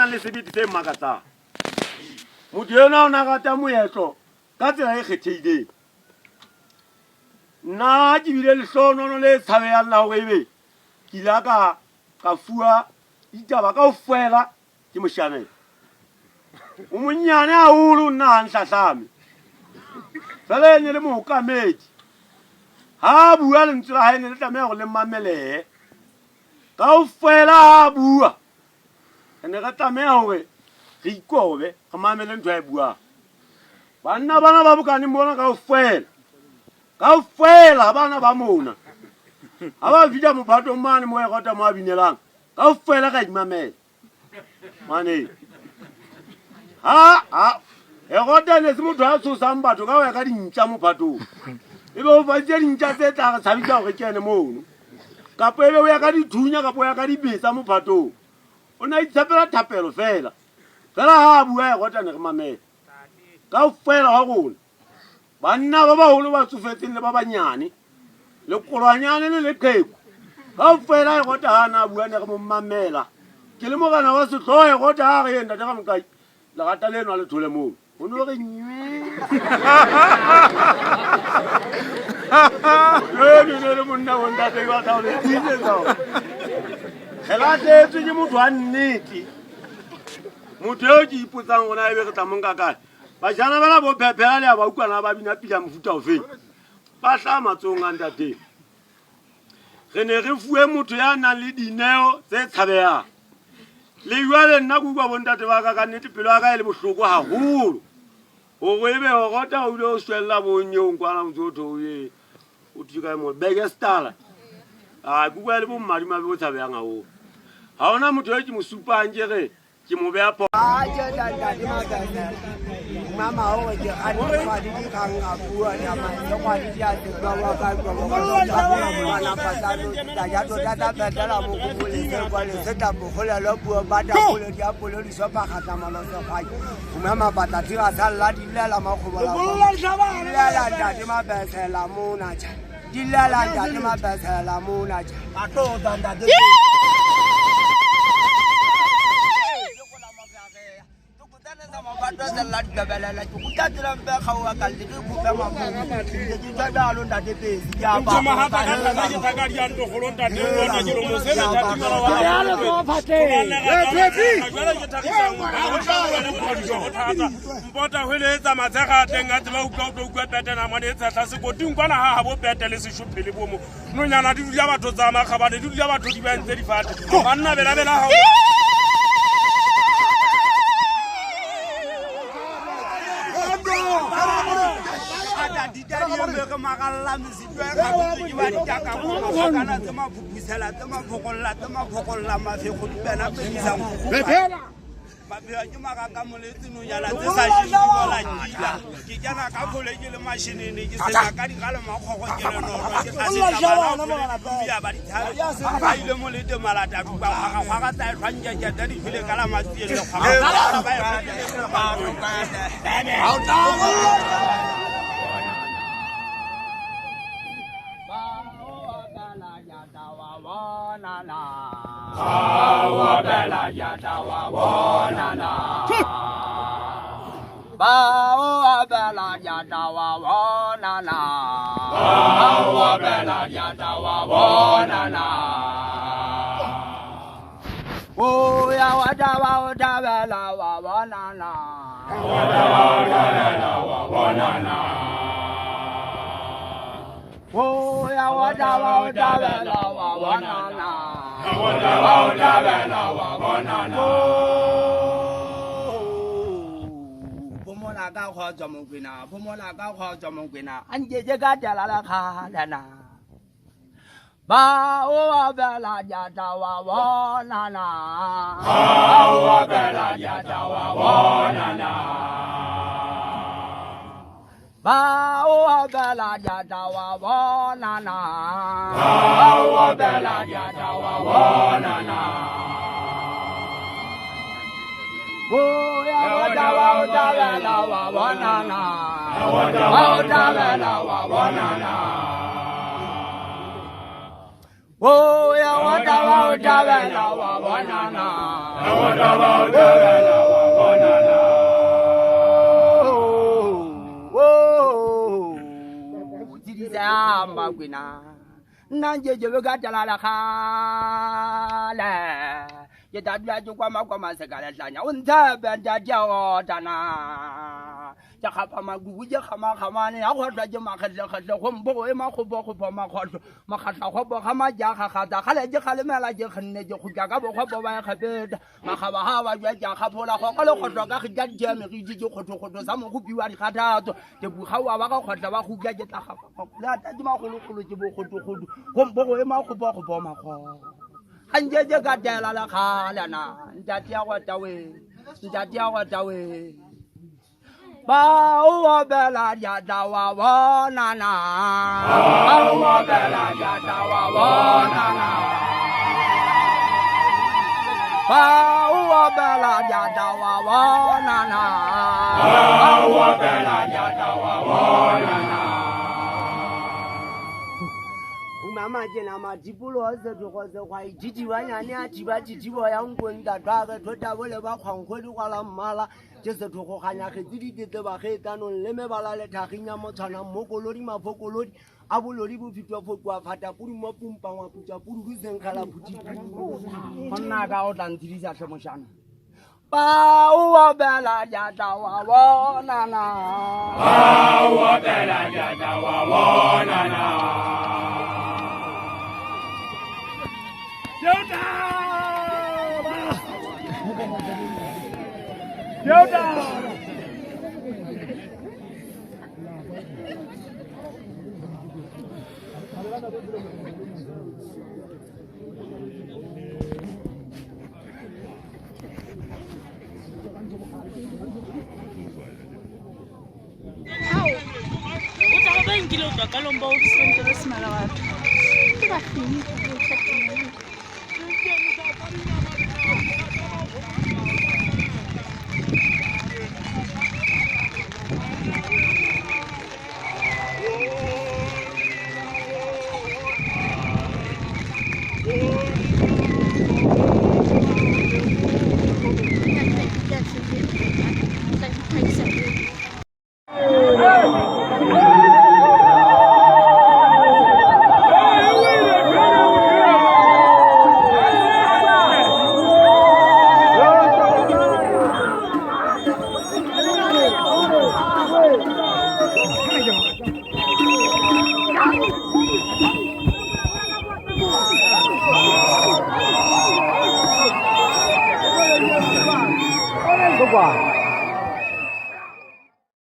nang le sebete se makatsang motho ena o na rata moetlo ka tsela e kgethehileng nna ke bile lehlohonolo le tshabehang la hore ebe ke ile ka fuwa ditaba kaofela ke moshanela o monyane haholo nna ha nhlahlame fela ene le mookamedi ha bua lentswe la hae ne le tlameha hore le mamelehe kaofela ha bua ene re tlameha hore re ikobe re mamele ntho a e buang banna bana ba bokane bona kaofela bana ba mona ha ba fihla mophatong mane mo Herota mo a binelang kaofela ka imamela mane Herota ne se motho a tshosang batho ka ho ya ka dintja mophatong ebe o faditse dintja tse tla re tshabisa hore ke ene mono kapa ebe o ya ka dithunya kapa o ya ka dibetsa mophatong o na itshapela thapelo fela ha bua Herota ne re mamela kaofela wa rona banna ba baholo ba tsofetseng le ba banyane lekolwanyane le leqheku kaofela Herota ha na bua ne re mo mamela ke le morena wa sehlooho Herota ha re enda ka mokai lerata leno a le thole moo o no re nywe le monna o ntate wa tao le tsitse tsao kgelatetswe ke motho wa nnete motho eo ke ipotsang gona ebe re tla monka kae bajana bana bo phephela le a ba utlwana ba bina pila mofuta ofeng ba hlaya matsong a ntateng re ne re fuwe motho ya nang le dineo tse tshabehang le jwale nna ke utlwa bontate ba ka nnete pelo ya ka e le bohloko haholo hore ebe Herota o ile o swella bonyeong kwana motsotho o tuka mo begestala ke utlwa le bommadimabe bo tshabehang haholo ha ona motho yo ke mo supang ke re ke mo beha mama hore ke a di di kang a bua ya ma yo kwa di ya di ba wa ka ba na pasalo da ya do da betela mo go bole se kwa le se ta mo hola lo bua ba da bole dia bole di so ba khata malo so fa mama bata tira sala di la ma go bola la da di ma besela mo na cha di la da di ma besela mo na cha a to da de mpota hweletsa matsega teng a tseba utlwa petela ngwane tsa tlase koting kwana ha bo petele seshophele bomo nonyana di dula batho tsa makgabane di dula batho di ba ntse di fate banna bela ha Pomola ka kgotsa mokwena a nketse ka tela la kgalana ba o bela jata wa bonana o bela jata wa bonana ba o bela jata wa bonana o bela jata wa bonana Oh, yeah, utavela wabonana Zamba gwina Nanje jebega talala khale Yedadla jukwa makwa segala tlanya Untabe ndajawo dana Jakhapa magugu jakhama khamane Akhwadla jema khadla khadla Khombo ema khubo khubo makhwadla Makhadla khubo khama jakha khada Khale jekhale mela jekhne jekhujaga Khubo baya khabeda Makhaba hawa jakhapola Khokolo khodwa kakhijat jeme Rijiji khoto Samo khubiwa dikhatato Tebu khawa waka khodla Wakhubya jetla Lata jima khulu jibo khoto Khombo ema khubo makhwadla Anjeje gadela la khala na Ndati ya watawe Ba uwa bela ya dawa wana na Ba uwa bela ya dawa wana na Ba uwa bela ya dawa wana na Ba uwa bela ya dawa wana na Mama jena madipulo azedu goze kwa ijiji wanyane atiba jijibo ya ngonda twaga tota bole ba khwankgodi kwala mmala jese thoko ganya khedidi tete ba khetano leme bala le thaginya motshana mokolodi mafokolodi abolodi bo fitwa fotwa fata pudi mo pumpa wa putsa pudi go senkhala pudi monna ka o tlantirisa tlhemoshana ba o bela ya dawa bona na ba o bela ya dawa bona na Kalomba ukisente lesimala watu. Kubafini quả